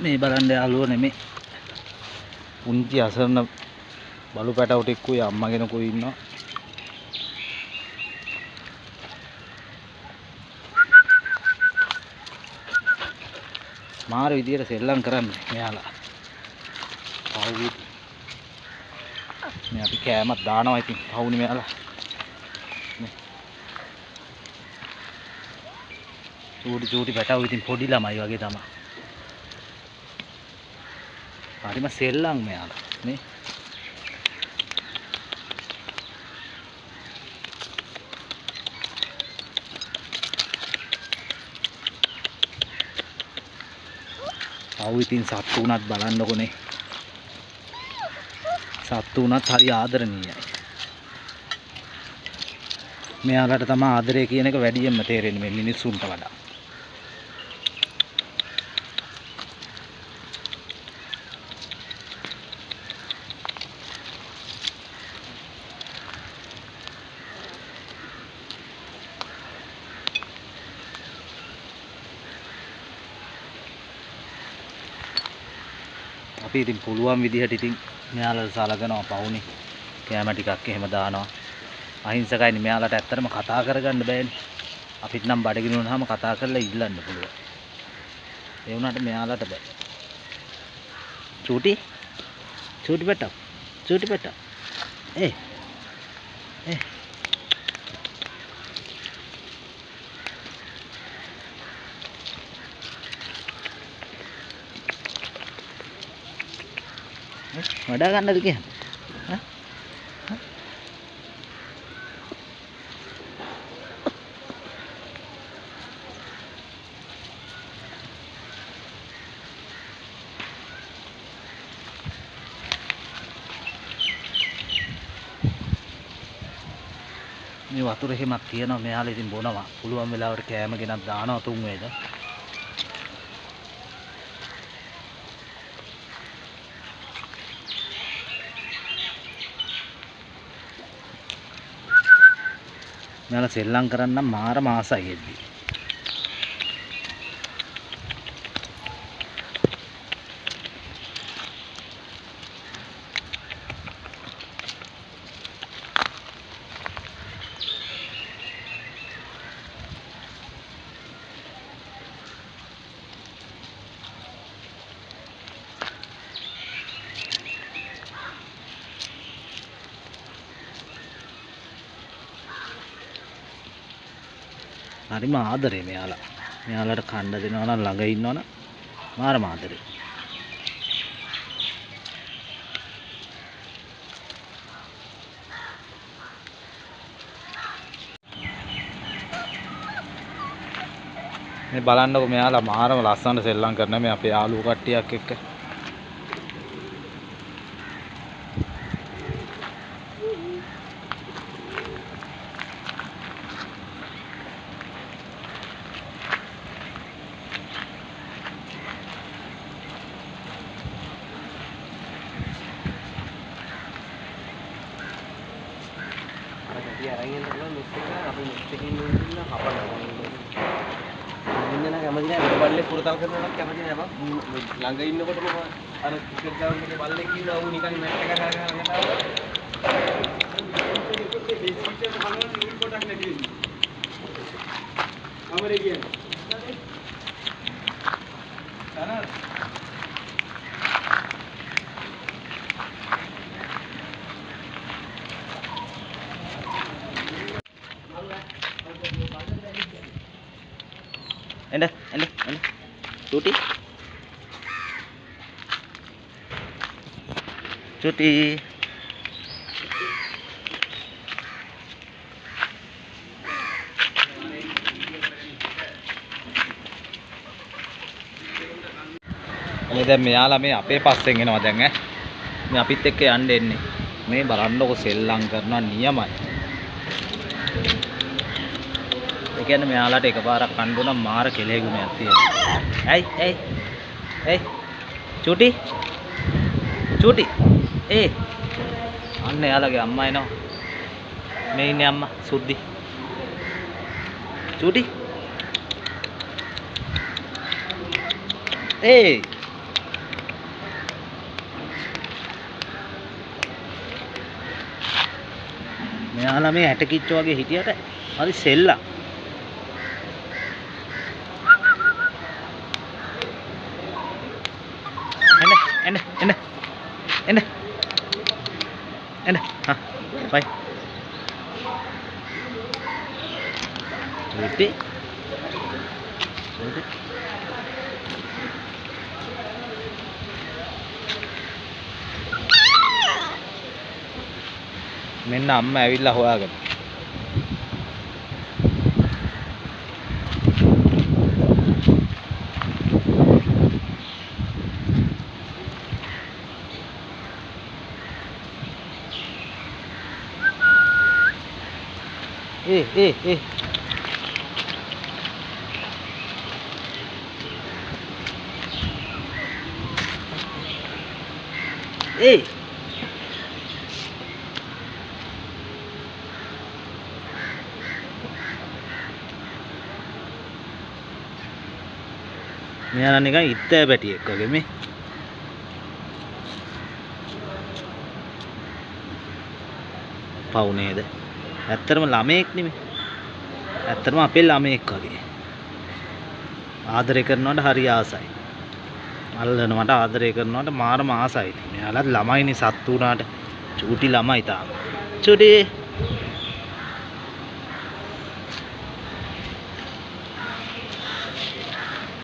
මේ බලන්න යාළුවනේ මේ පුංචි අසරණ බලු පැටව ටිකකුයි අම්මා කෙනෙකුයි ඉන්නවා. මාර විදියට සෙල්ලම් කරන්නේ මෙයාලා. පවුයි. මේ අපි කෑමක් දානවා ඉතින් පවුනේ මෙයාලා. චූටි පැටව ඉතින් පොඩි ළමයි වගේ තමයි. හරිම සෙල්ලම් මෙයාලා නේ. පවු ඉතින් සත්තු උනත් බලන්නකොනේ. සත්තු උනත් හරි ආදරණීයයි. මෙයාලට තමයි ආදරය කියන එක වැඩියෙන්ම තේරෙන්නේ මේ මිනිස්සුන්ට වඩා. අපි ඉතින් පුළුවන් විදිහට ඉතින් මෙයාලට සලකනවා පවුනේ. කෑම ටිකක් එහෙම දානවා. අහිංසකයිනේ මෙයාලට ඇත්තටම කතා කරගන්න බෑනේ. අපිට නම් බඩගිනි වුණාම කතා කරලා ඉල්ලන්න පුළුවන්. ඒ වුණාට මෙයාලට බෑ. චූටි පැටව. ඒ වඩා ගන්නද කියන්නේ? මේ වතුර එහෙමක් තියෙනවා මෙයාලා ඉතින් බොනවා. පුළුවන් වෙලාවට කෑම ගෙනත් දානවා තුන් වේද. මෙයාලා සෙල්ලම් කරන්න මාර මාසයි එද්දි. හරිම ආදරේ මෙයාලා. මෙයාලට කන්න දෙනවා නම් ළඟ ඉන්නවනම් මාරම ආදරේ. මේ බලන්නකො මෙයාලා මාරම ලස්සනට සෙල්ලම් කරන මේ අපේ යාළුවෝ කට්ටියක් එක්ක. අරගෙන යනවා මිස්ට් එක අපි මිස්ට් එකකින් ඉන්න හපනවා. ඉන්න නම් කැමති නැහැ බල්ලේ පුරතල් කරනවත් කැමති නැහැ මම ළඟ ඉන්නකොටම අර ක්‍රිකට් ග්‍රවුන්ඩ් එකේ බල්ලේ කිව්වා ඌ නිකන් මැට් එක ගහගෙන ආවා. ඒ ඩිස්ක්‍රිප්ෂන් එක බලන්න නිල් කොටක් නැති වෙන්නේ. අමරේ කියන්නේ. තානා Enda. Cuti. මේ දැන් මෙයාලා මේ අපේ පස්සෙන් එනවා දැන් ඈ. මේ අපිත් එක්ක යන්න එන්නේ. මේ බලන්නකො සෙල්ලම් කරනවා නියමයි. ඒ කියන්නේ මෙයාලට එකපාරක් කන්න උනම් මාර කෙලෙ ගුණයක් තියෙනවා. ඇයි චූටි අන්න එයාලගේ අම්මා එනවා. මේ ඉන්නේ අම්මා සුද්දි. චූටි මෙයාලා මේ ඇට කිච්ච වගේ හිටියට හරි සෙල්ලම්. එන්න හා බයි ඉතින් මෙන්න අම්මා ඇවිල්ලා හොයාගෙන eh මෙයාලා නිකන් ඉත්තෑ පැටියෙක් වගේ මේ පව් නේද? ඇත්තටම ළමයෙක් නෙමෙයි. ඇත්තටම අපේ ළමයෙක් වගේ. ආදරය කරනවට හරි ආසයි. අල්ලනවට ආදරය කරනවට මාරම ආසයි. මෙයාලත් ළමයිනේ සත්තු උනාට. චූටි ළමයි තාම. චූටි